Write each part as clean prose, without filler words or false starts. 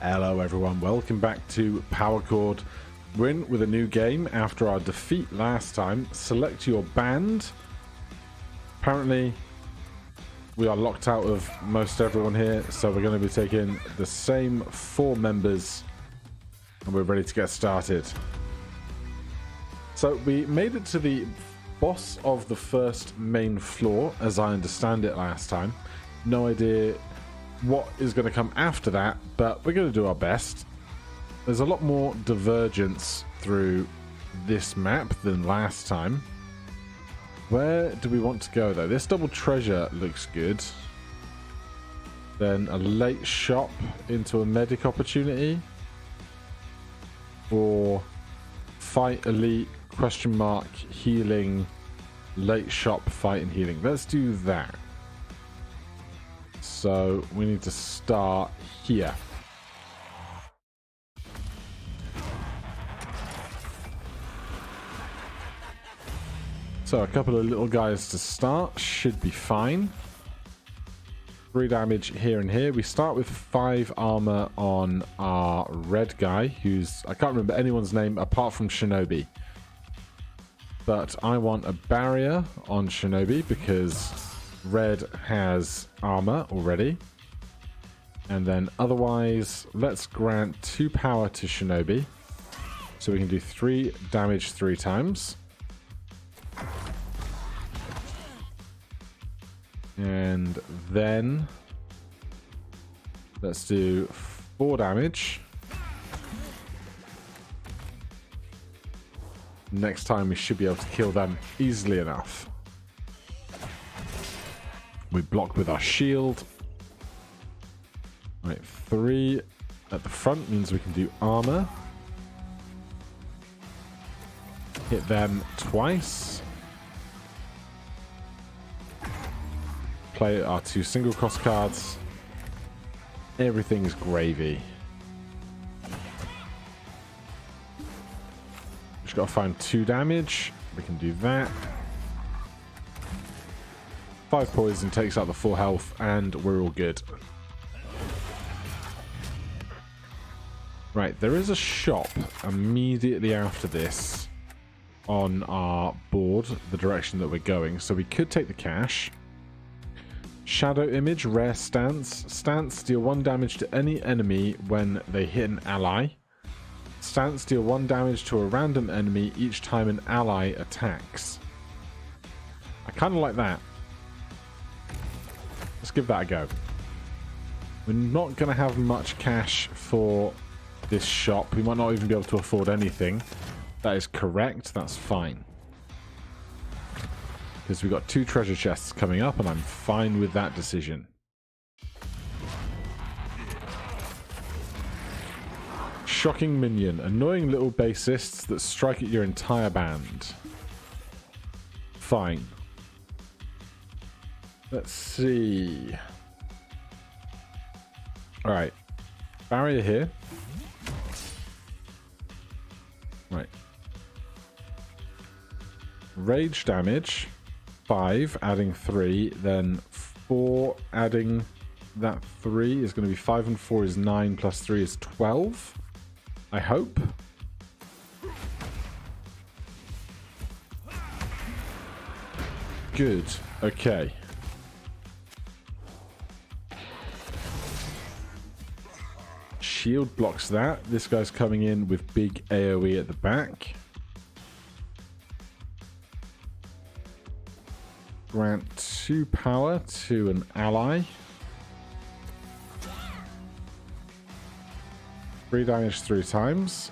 Hello everyone, welcome back to Power Chord. We're in with a new game after our defeat last time. Select your band. Apparently we are locked out of most everyone here, so we're going to be taking the same 4 members and we're ready to get started. So we made it to the boss of the first main floor, as I understand it last time. No idea what is going to come after that, but we're going to do our best. There's a lot more divergence through this map than last time. Where do we want to go though? This double treasure looks good. Then a late shop into a medic opportunity, or fight elite question mark healing, late shop fight and healing. Let's do that. So we need to start here. So a couple of little guys to start should be fine. 3 damage here and here. We start with 5 armor on our red guy, who's, I can't remember anyone's name apart from Shinobi. But I want a barrier on Shinobi because red has armor already. And then otherwise, let's grant 2 power to Shinobi. So we can do 3 damage 3 times. And then let's do 4 damage. Next time we should be able to kill them easily enough. We block with our shield. Right, 3 at the front means we can do armor. Hit them twice. Play our 2 single cross cards. Everything is gravy. Just got to find 2 damage. We can do that. 5 poison takes out the 4 health, and we're all good. Right, there is a shop immediately after this on our board, the direction that we're going, so we could take the cash. Shadow image, rare stance. Stance, deal 1 damage to any enemy when they hit an ally. Stance, deal 1 damage to a random enemy each time an ally attacks. I kind of like that. Let's give that a go. We're not going to have much cash for this shop. We might not even be able to afford anything. That is correct. That's fine. Because we've got 2 treasure chests coming up, and I'm fine with that decision. Shocking minion. Annoying little bassists that strike at your entire band. Fine. Let's see. Alright. Barrier here. Right. Rage damage. 5, adding 3. Then 4, adding that 3 is going to be 5 and 4 is 9, plus 3 is 12. I hope. Good. Okay. Shield blocks that. This guy's coming in with big AoE at the back. Grant 2 power to an ally. 3 damage 3 times.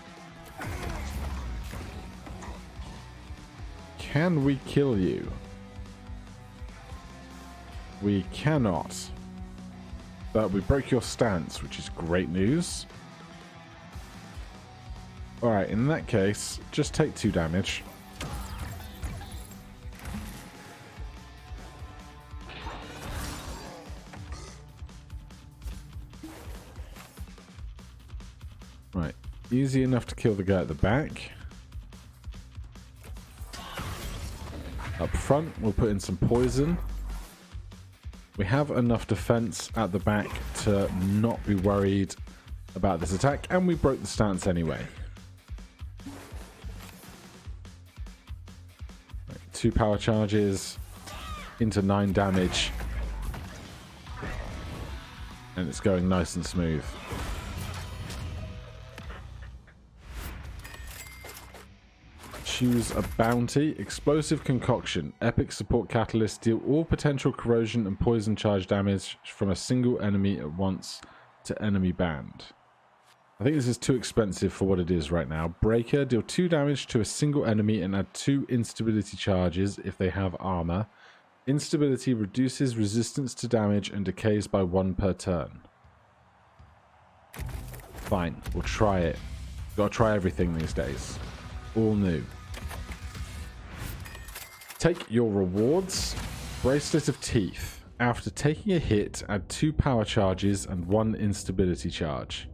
Can we kill you? We cannot. But we broke your stance, which is great news. Alright, in that case, just take 2 damage. Right, easy enough to kill the guy at the back. Up front, we'll put in some poison. We have enough defense at the back to not be worried about this attack, and we broke the stance anyway. 2 power charges into 9 damage, and it's going nice and smooth. Choose a bounty. Explosive concoction. Epic support catalyst. Deal all potential corrosion and poison charge damage from a single enemy at once to enemy band. I think this is too expensive for what it is right now. Breaker. Deal 2 damage to a single enemy and add 2 instability charges if they have armor. Instability reduces resistance to damage and decays by 1 per turn. Fine, we'll try it. Gotta try everything these days. All new. Take your rewards. Bracelet of Teeth. After taking a hit, add 2 power charges and 1 instability charge.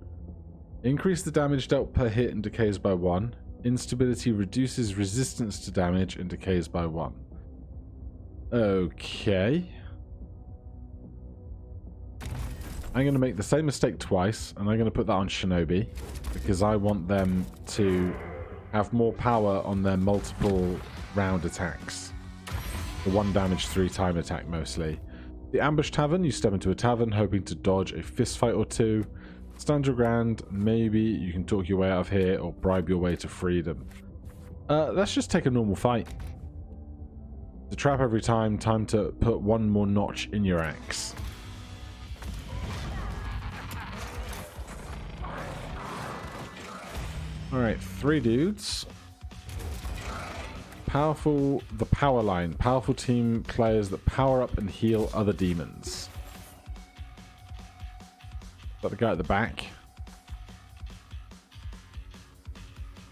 Increase the damage dealt per hit and decays by 1. Instability reduces resistance to damage and decays by 1. Okay. I'm going to make the same mistake twice, and I'm going to put that on Shinobi, because I want them to have more power on their multiple round attacks. The 1 damage 3 time attack mostly. The Ambush Tavern. You step into a tavern hoping to dodge a fist fight or 2. Stand your ground. Maybe you can talk your way out of here or bribe your way to freedom. Let's just take a normal fight. The trap every time. Time to put 1 more notch in your axe. Alright, 3 dudes. Powerful, the power line. Powerful team players that power up and heal other demons. Is that the guy at the back?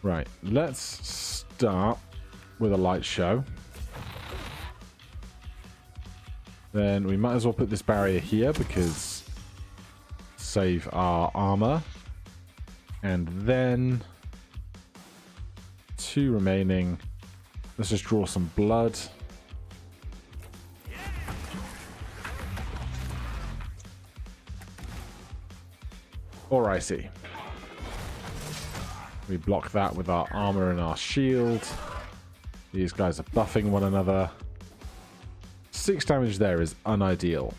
Right, let's start with a light show. Then we might as well put this barrier here because save our armor. And then 2 remaining. Let's just draw some blood. Alrighty. We block that with our armor and our shield. These guys are buffing one another. 6 damage there is unideal.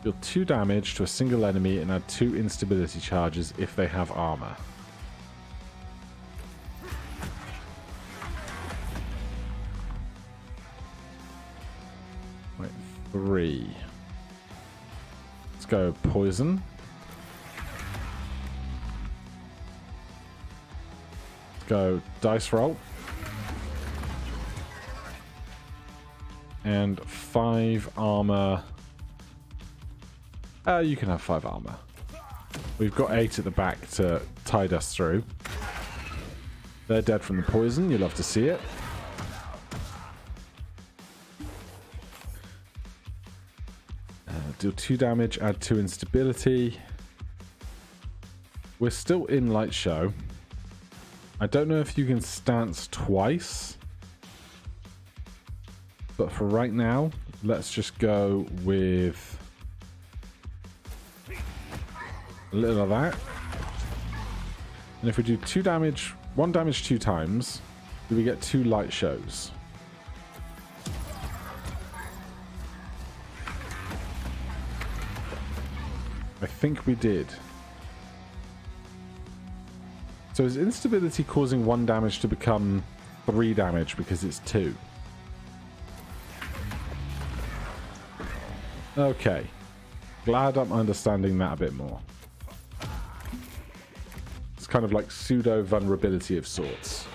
Deal 2 damage to a single enemy and add 2 instability charges if they have armor. Wait, 3. Let's go poison. Let's go dice roll. And 5 armor. You can have 5 armor. We've got 8 at the back to tide us through. They're dead from the poison. You'll love to see it. Deal 2 damage, add 2 instability. We're still in light show. I don't know if you can stance twice. But for right now, let's just go with a little of that. And if we do 2 damage, 1 damage 2 times, do we get 2 light shows? I think we did. So is instability causing 1 damage to become 3 damage because it's 2? Okay. Glad I'm understanding that a bit more. It's kind of like pseudo vulnerability of sorts.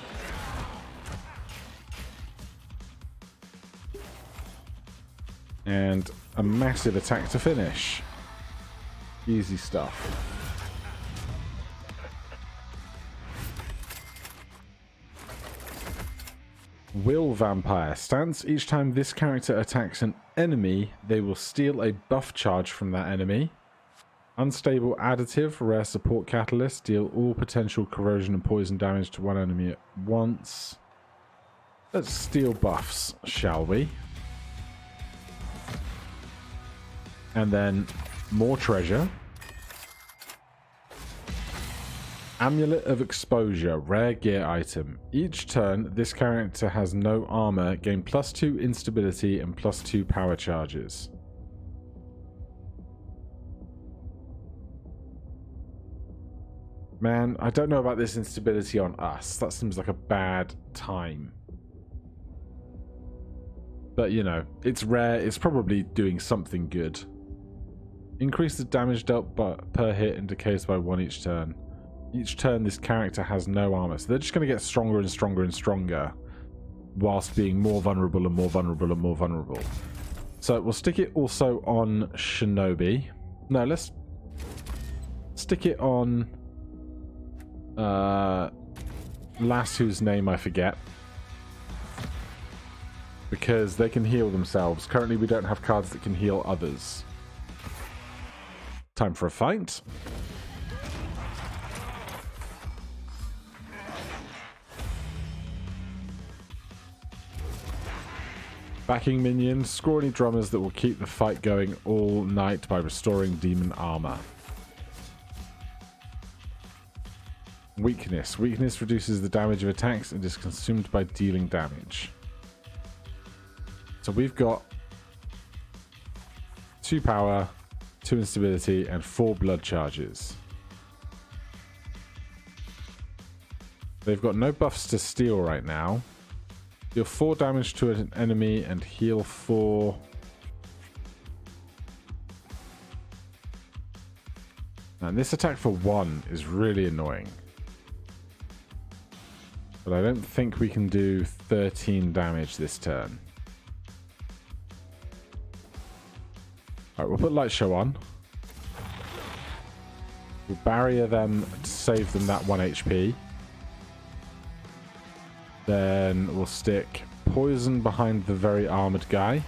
And a massive attack to finish. Easy stuff. Will Vampire. Stance. Each time this character attacks an enemy, they will steal a buff charge from that enemy. Unstable additive. Rare support catalyst. Deal all potential corrosion and poison damage to one enemy at once. Let's steal buffs, shall we? And then more treasure. Amulet of Exposure, rare gear item. Each turn, this character has no armor, gain +2 instability and +2 power charges. Man, I don't know about this instability on us. That seems like a bad time. But, you know, it's rare. It's probably doing something good. Increase the damage dealt per hit and decays by 1 each turn. Each turn, this character has no armor. So they're just going to get stronger and stronger and stronger, whilst being more vulnerable and more vulnerable and more vulnerable. So we'll stick it also on Shinobi. No, let's stick it on lass whose name I forget, because they can heal themselves. Currently we don't have cards that can heal others. Time for a fight. Backing minions, scrawny drummers that will keep the fight going all night by restoring demon armor. Weakness. Weakness reduces the damage of attacks and is consumed by dealing damage. So we've got 2 power, 2 instability, and 4 blood charges. They've got no buffs to steal right now. Deal 4 damage to an enemy and heal 4. And this attack for 1 is really annoying. But I don't think we can do 13 damage this turn. Alright, we'll put Light Show on. We'll barrier them to save them that 1 HP. Then we'll stick Poison behind the very armored guy.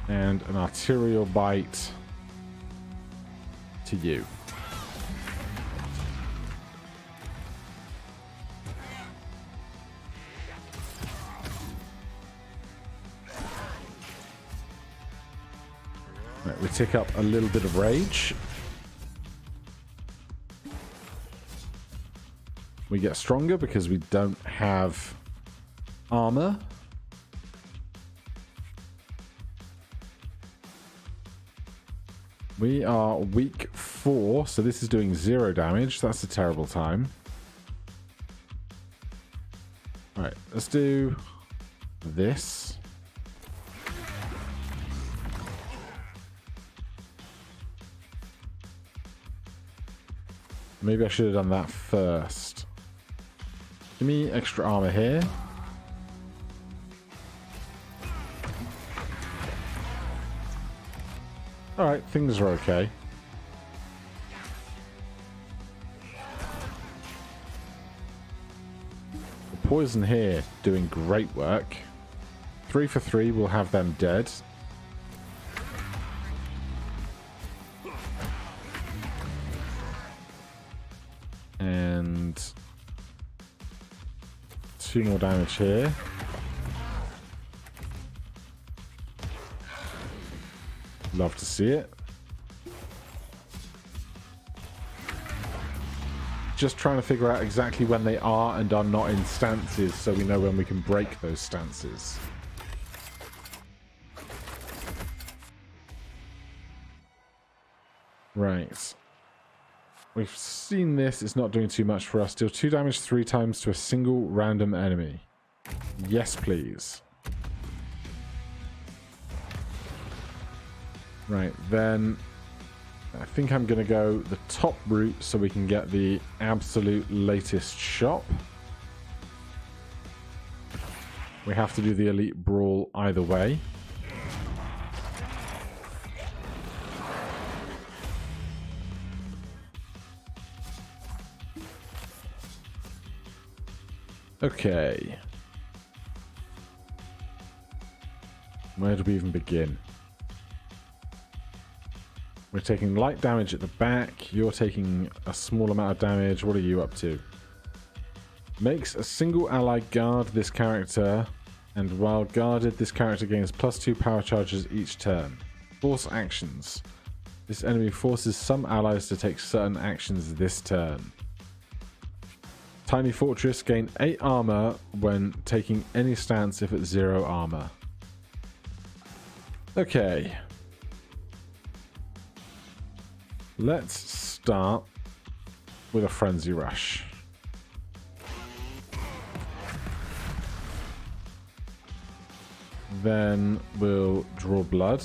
And an Arterial Bite to you. Right, we tick up a little bit of rage. We get stronger because we don't have armor. We are weak 4, so this is doing 0 damage. That's a terrible time. Alright, let's do this. Maybe I should have done that first. Give me extra armor here. Alright, things are okay. The poison here doing great work. 3 for 3 will have them dead. And 2 more damage here. Love to see it. Just trying to figure out exactly when they are and are not in stances so we know when we can break those stances. Right. We've seen this. It's not doing too much for us. Deal 2 damage 3 times to a single random enemy. Yes, please. Right, then I think I'm going to go the top route so we can get the absolute latest shop. We have to do the Elite Brawl either way. Okay. Where do we even begin? We're taking light damage at the back. You're taking a small amount of damage. What are you up to? Makes a single ally guard this character, and while guarded, this character gains +2 power charges each turn. Force actions. This enemy forces some allies to take certain actions this turn. Tiny Fortress, gain 8 armor when taking any stance if at 0 armor. Okay. Let's start with a Frenzy Rush. Then we'll draw blood.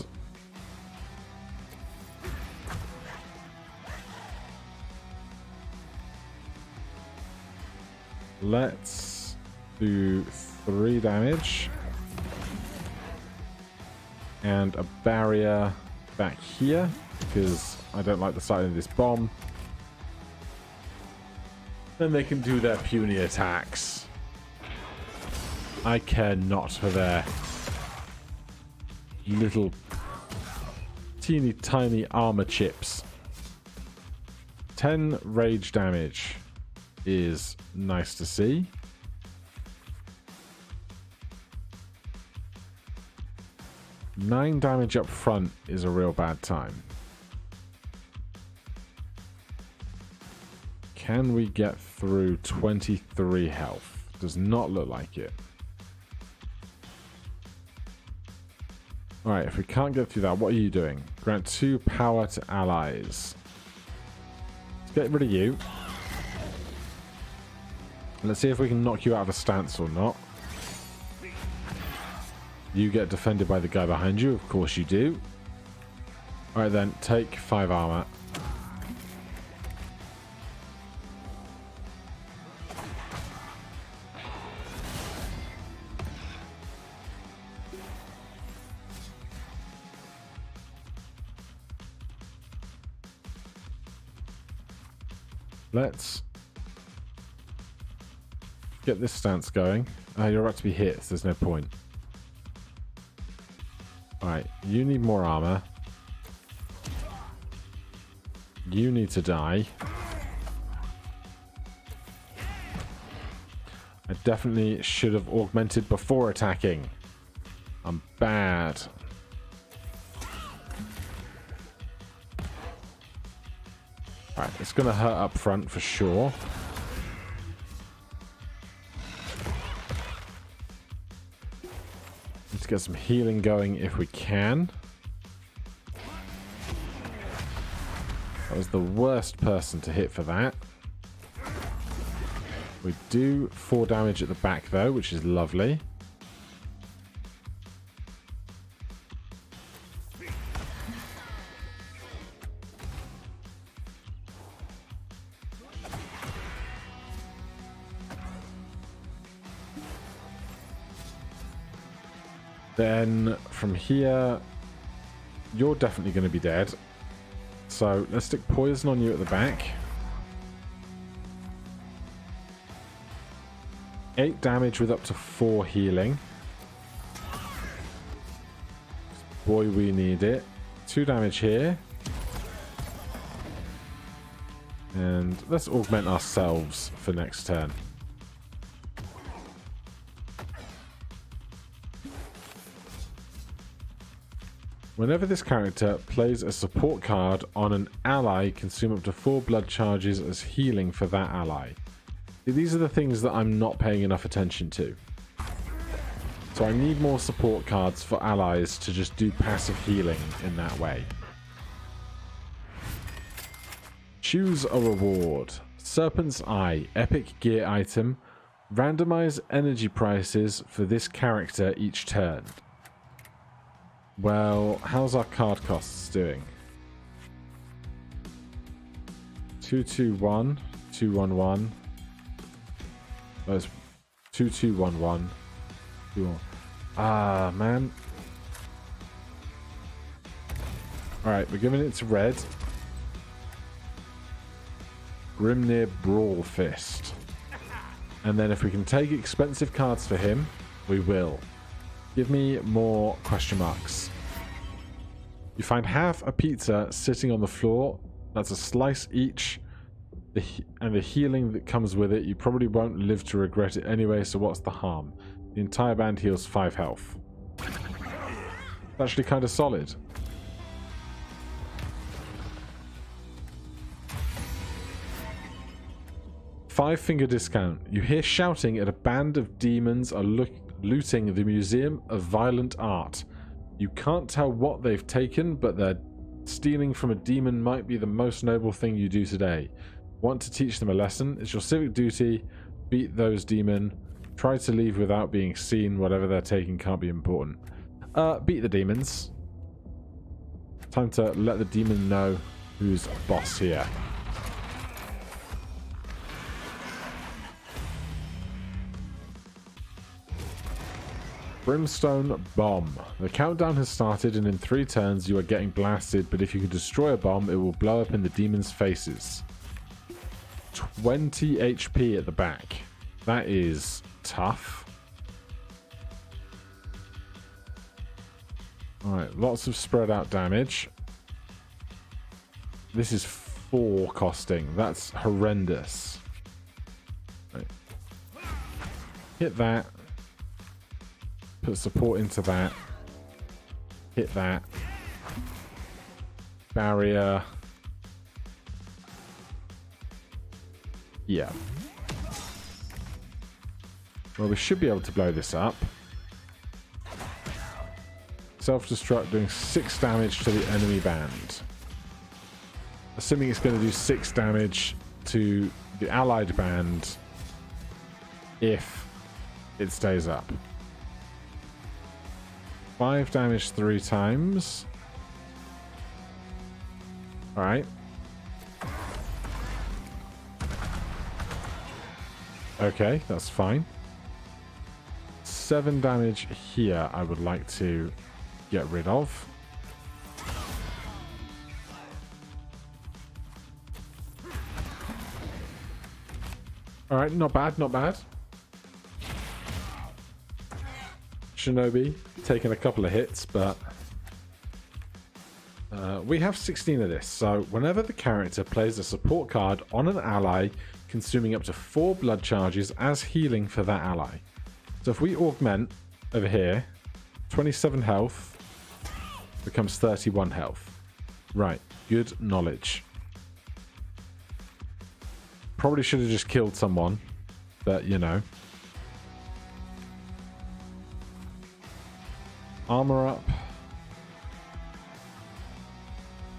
Let's do 3 damage. And a barrier back here, because I don't like the sight of this bomb. Then they can do their puny attacks. I care not for their little teeny tiny armor chips. 10 rage damage is nice to see. Nine damage up front is a real bad time. Can we get through 23 health? Does not look like it. Alright, if we can't get through that, what are you doing? Grant 2 power to allies. Let's get rid of you. Let's see if we can knock you out of a stance or not. You get defended by the guy behind you. Of course you do. Alright then, take 5 armor. Let's get this stance going. You're about to be hit, so there's no point. Alright, you need more armor. You need to die. I definitely should have augmented before attacking. I'm bad. Alright, it's going to hurt up front for sure. Let's get some healing going if we can. That was the worst person to hit for that. We do 4 damage at the back though, which is lovely. Then from here, you're definitely going to be dead. So let's stick poison on you at the back. 8 damage with up to 4 healing. Boy, we need it. 2 damage here. And let's augment ourselves for next turn. Whenever this character plays a support card on an ally, consume up to 4 blood charges as healing for that ally. These are the things that I'm not paying enough attention to. So I need more support cards for allies to just do passive healing in that way. Choose a reward. Serpent's Eye, epic gear item. Randomize energy prices for this character each turn. Well, how's our card costs doing? 221, 211. That's 2211. 21. Ah, man. Alright, we're giving it to red. Grimnir Brawl Fist. And then if we can take expensive cards for him, we will. Give me more question marks. You find half a pizza sitting on the floor. That's a slice each. And the healing that comes with it, you probably won't live to regret it anyway, so what's the harm? The entire band heals 5 health. It's actually kind of solid. 5-finger discount. You hear shouting at a band of demons are looting the Museum of Violent Art. You can't tell what they've taken, but their stealing from a demon might be the most noble thing you do today. Want to teach them a lesson? It's your civic duty. Beat those demons. Try to leave without being seen. Whatever they're taking can't be important. Beat the demons. Time to let the demon know who's boss here. Brimstone Bomb. The countdown has started, and in 3 turns you are getting blasted, but if you can destroy a bomb, it will blow up in the demons' faces. 20 HP at the back. That is tough. Alright, lots of spread out damage. This is 4 costing. That's horrendous. Right. Hit that. Put support into that. Hit that. Barrier. Yeah. Well, we should be able to blow this up. Self-destruct doing 6 damage to the enemy band. Assuming it's going to do 6 damage to the allied band if it stays up. 5 damage 3 times. Alright. Okay, that's fine. 7 damage here I would like to get rid of. Alright, not bad, not bad. Shinobi taking a couple of hits, but we have 16 of this, so whenever the character plays a support card on an ally, consuming up to 4 blood charges as healing for that ally. So if we augment over here, 27 health becomes 31 health. Right, good knowledge. Probably should have just killed someone, but you know. Armor up.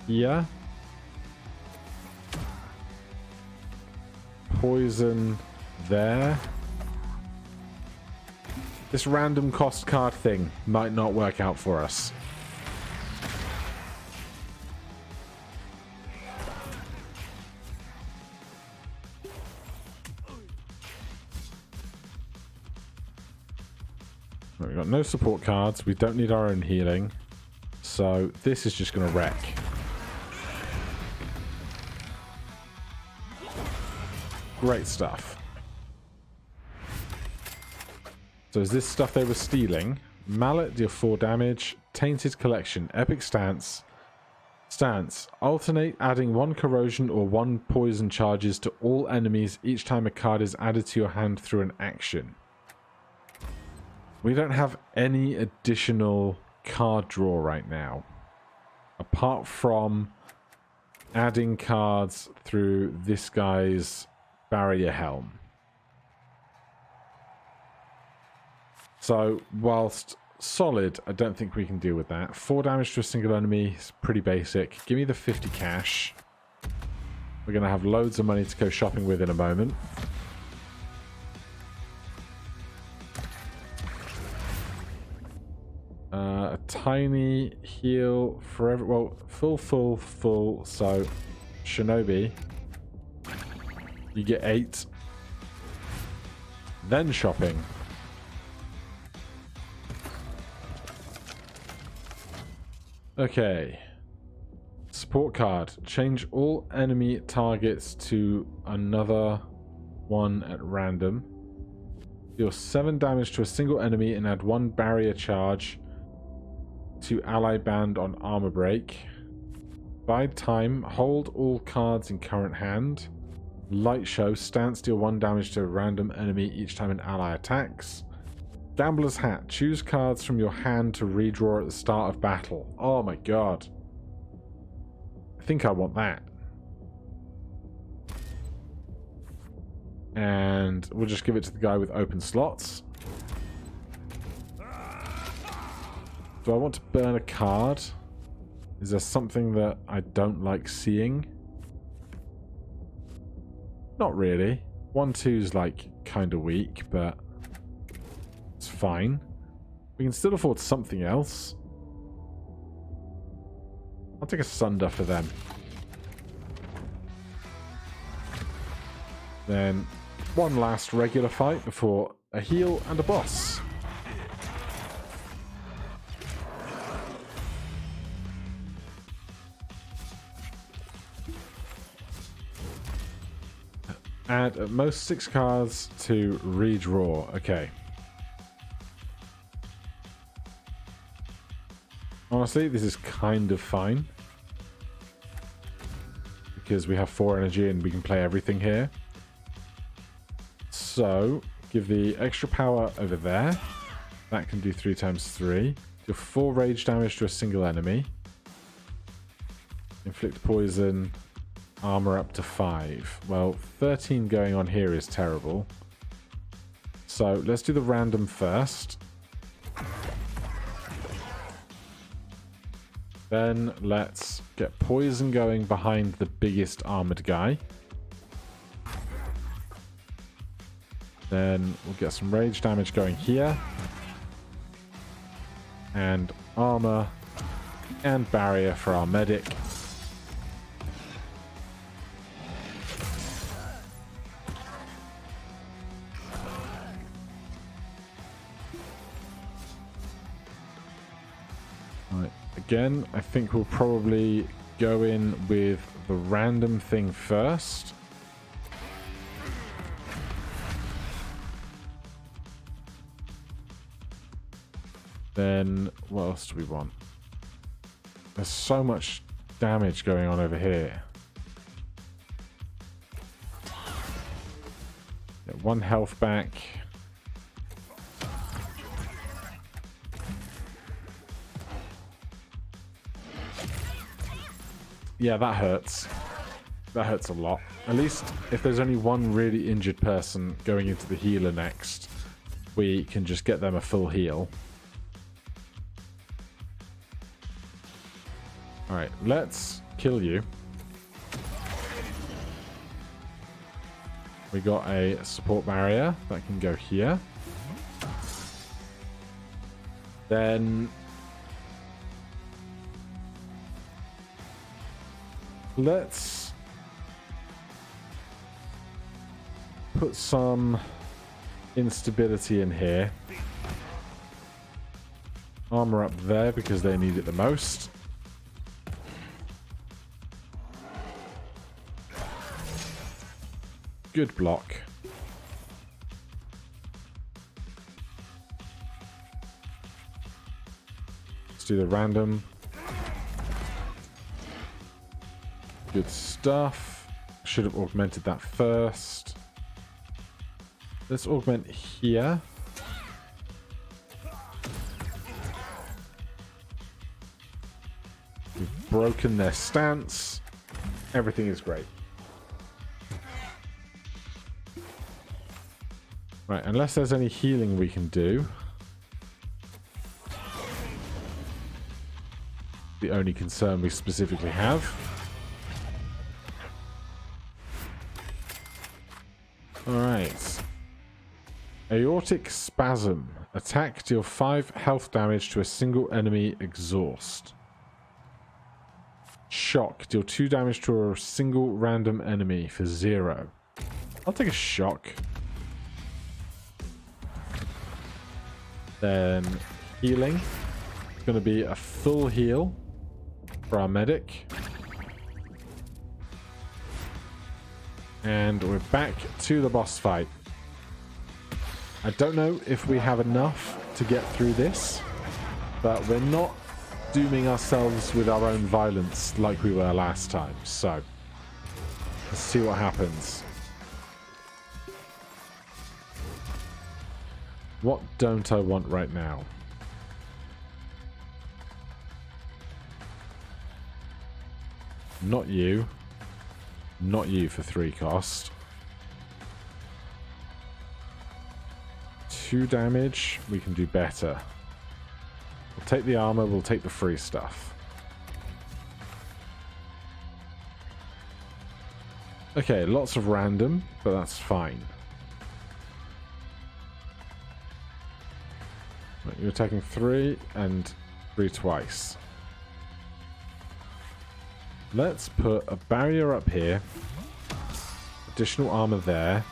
Yeah. Poison there. This random cost card thing might not work out for us. We've got no support cards. We don't need our own healing. So this is just going to wreck. Great stuff. So is this stuff they were stealing? Mallet, deal 4 damage. Tainted Collection. Epic Stance. Stance. Alternate adding 1 corrosion or 1 poison charges to all enemies each time a card is added to your hand through an action. We don't have any additional card draw right now. Apart from adding cards through this guy's barrier helm. So, whilst solid, I don't think we can deal with that. 4 damage to a single enemy is pretty basic. Give me the 50 cash. We're going to have loads of money to go shopping with in a moment. A tiny heal for every... Well, full. So, Shinobi, you get 8. Then shopping. Okay. Support card. Change all enemy targets to another one at random. Deal 7 damage to a single enemy and add 1 barrier charge to ally band on armor break. Bide time. Hold all cards in current hand. Light show. Stance, deal 1 damage to a random enemy each time an ally attacks. Gambler's Hat. Choose cards from your hand to redraw at the start of battle. Oh my god. I think I want that. And we'll just give it to the guy with open slots. Do I want to burn a card? Is there something that I don't like seeing? Not really. 1-2's like kind of weak, but it's fine. We can still afford something else. I'll take a Sunder for them. Then one last regular fight before a heal and a boss. Add at most 6 cards to redraw. Okay. Honestly, this is kind of fine. Because we have 4 energy and we can play everything here. So, give the extra power over there. That can do 3 times 3. Do 4 rage damage to a single enemy. Inflict poison. Armor up to 5. Well, 13 going on here is terrible. So, let's do the random first. Then let's get poison going behind the biggest armored guy. Then we'll get some rage damage going here. And armor and barrier for our medic. Right. Again, I think we'll probably go in with the random thing first. Then, what else do we want? There's so much damage going on over here. Get 1 health back. Yeah, that hurts. That hurts a lot. At least if there's only one really injured person going into the healer next, we can just get them a full heal. Alright, let's kill you. We got a support barrier that can go here. Then let's put some instability in here. Armor up there because they need it the most. Good block. Let's do the random. Good stuff. Should have augmented that first. Let's augment here. We've broken their stance. Everything is great. Right, unless there's any healing we can do. The only concern we specifically have. Alright. Aortic Spasm. Attack, deal 5 health damage to a single enemy, exhaust. Shock, deal 2 damage to a single random enemy for 0. I'll take a shock. Then healing. It's going to be a full heal for our medic. And we're back to the boss fight. I don't know if we have enough to get through this, but we're not dooming ourselves with our own violence like we were last time. So, let's see what happens. What don't I want right now? Not you. Not you for 3 cost. 2 damage, we can do better. We'll take the armor, we'll take the free stuff. Okay, lots of random, but that's fine. Right, you're attacking 3 and 3 twice. Let's put a barrier up here. Additional armor there.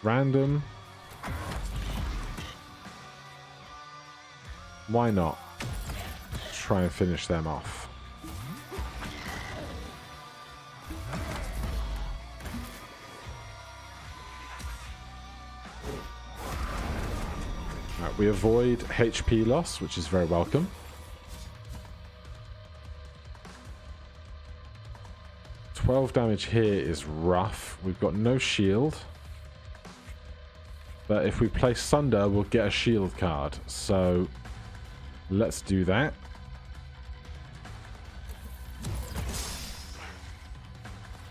Random. Why not? Try and finish them off. Right, we avoid HP loss, which is very welcome. $12 damage here is rough. We've got no shield. But if we play Sunder, we'll get a shield card. So let's do that.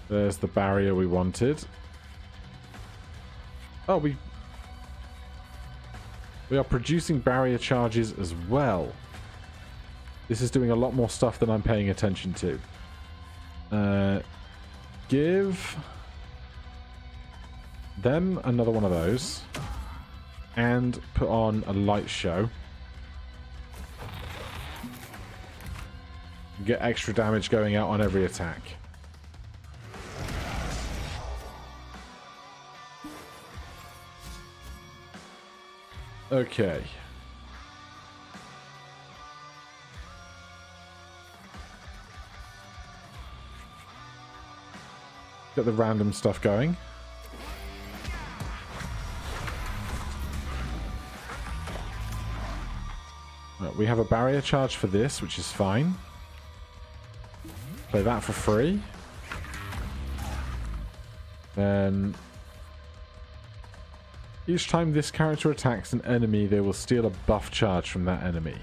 There's the barrier we wanted. Oh, we are producing barrier charges as well. This is doing a lot more stuff than I'm paying attention to. Give them another one of those and put on a light show. Get extra damage going out on every attack. Okay. Get the random stuff going. Right, we have a barrier charge for this, which is fine. Play that for free. Then each time this character attacks an enemy, they will steal a buff charge from that enemy.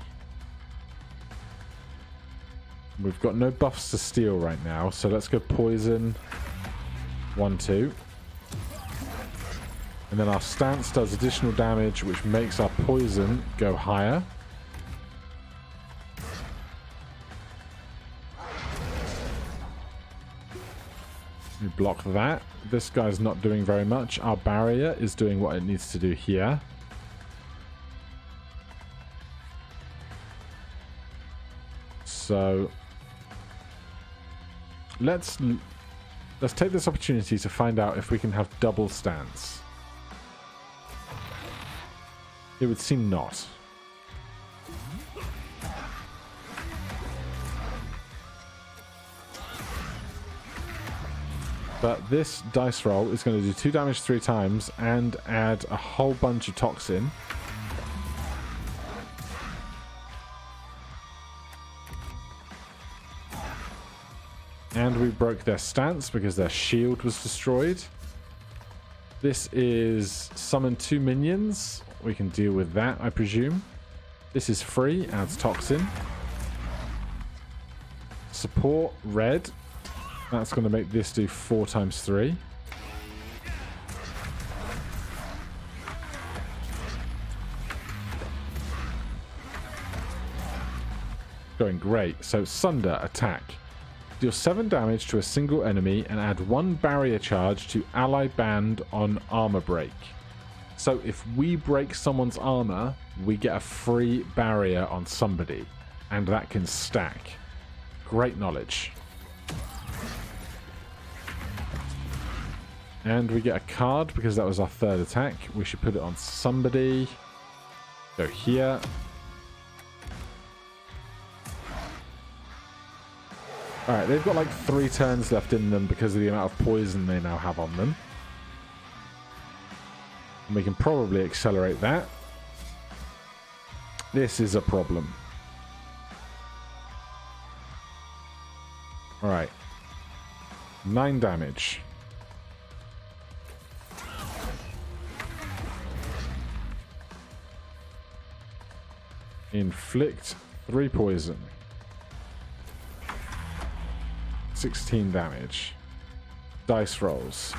We've got no buffs to steal right now, so let's go poison. 1, 2. And then our stance does additional damage, which makes our poison go higher. We block that. This guy's not doing very much. Our barrier is doing what it needs to do here. So let's take this opportunity to find out if we can have double stance. It would seem not. But this dice roll is going to do 2 damage 3 times and add a whole bunch of toxin. And we broke their stance because their shield was destroyed. This is summon 2 minions. We can deal with that, I presume. This is free, adds toxin. Support red. That's going to make this do 4 times 3. Going great. So Sunder, attack. Deal 7 damage to a single enemy and add 1 barrier charge to ally band on armor break. So if we break someone's armor, we get a free barrier on somebody. And that can stack. Great knowledge. And we get a card because that was our 3rd attack. We should put it on somebody. Go here. Alright, they've got like 3 turns left in them because of the amount of poison they now have on them. And we can probably accelerate that. This is a problem. Alright. 9 damage. Inflict 3 poison. 16 damage. Dice rolls.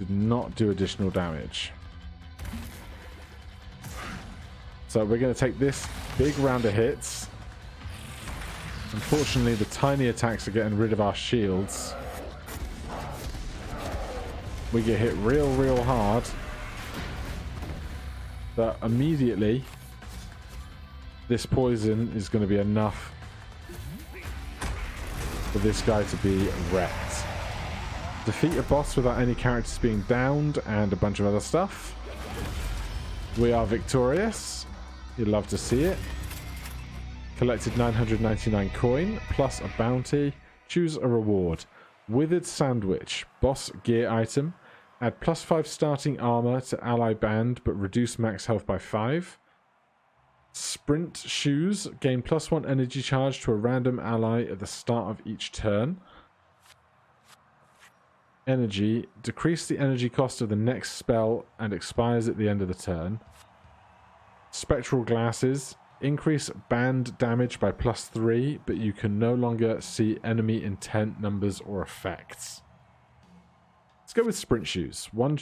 did not do additional damage. So we're going to take this big round of hits. Unfortunately, the tiny attacks are getting rid of our shields. We get hit real hard. But immediately, this poison is going to be enough for this guy to be wrecked. Defeat a boss without any characters being downed and a bunch of other stuff. We are victorious. You'd love to see it. Collected 999 coin plus a bounty. Choose a reward. Withered Sandwich. Boss gear item. Add +5 starting armor to ally band but reduce max health by 5. Sprint shoes. Gain +1 energy charge to a random ally at the start of each turn. Energy. Decrease the energy cost of the next spell and expires at the end of the turn. Spectral glasses. Increase band damage by +3, but you can no longer see enemy intent numbers or effects. Let's go with sprint shoes. One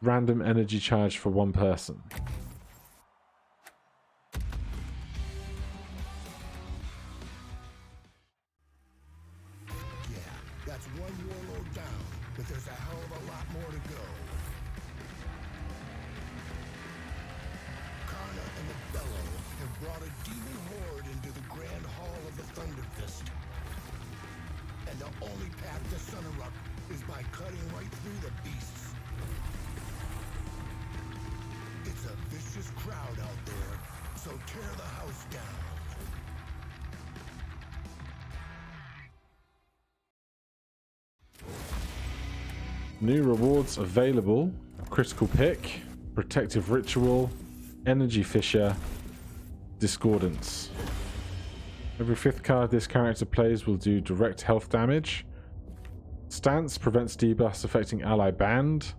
random energy charge for one person. Yeah, that's one warlord down, but there's a hell of a lot more to go. Karna and the Bellow have brought a demon horde into the grand hall of the Thunder Fist. And the only path to Sunnerup is by cutting right through the beasts. It's a vicious crowd out there, so tear the house down. New rewards available. Critical Pick, Protective Ritual, Energy Fissure, Discordance. Every 5th card this character plays will do direct health damage. Stance prevents debuffs affecting ally band.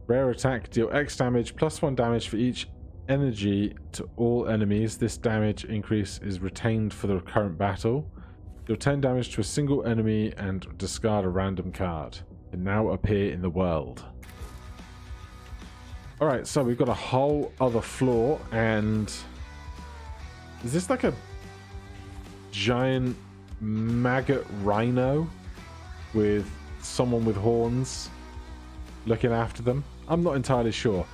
Rare attack, deal X damage +1 damage for each energy to all enemies. This damage increase is retained for the current battle. Deal 10 damage to a single enemy and discard a random card. Can now appear in the world. Alright, so we've got a whole other floor, and is this like a giant maggot rhino with someone with horns looking after them? I'm not entirely sure.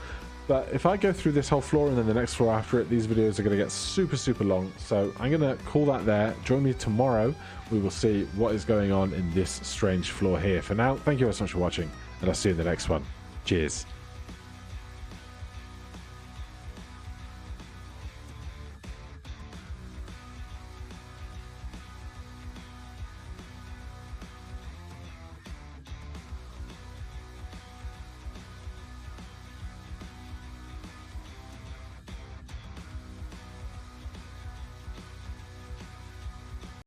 But if I go through this whole floor and then the next floor after it, these videos are going to get super long. So I'm going to call that there. Join me tomorrow. We will see what is going on in this strange floor here. For now, thank you so much for watching, and I'll see you in the next one. Cheers.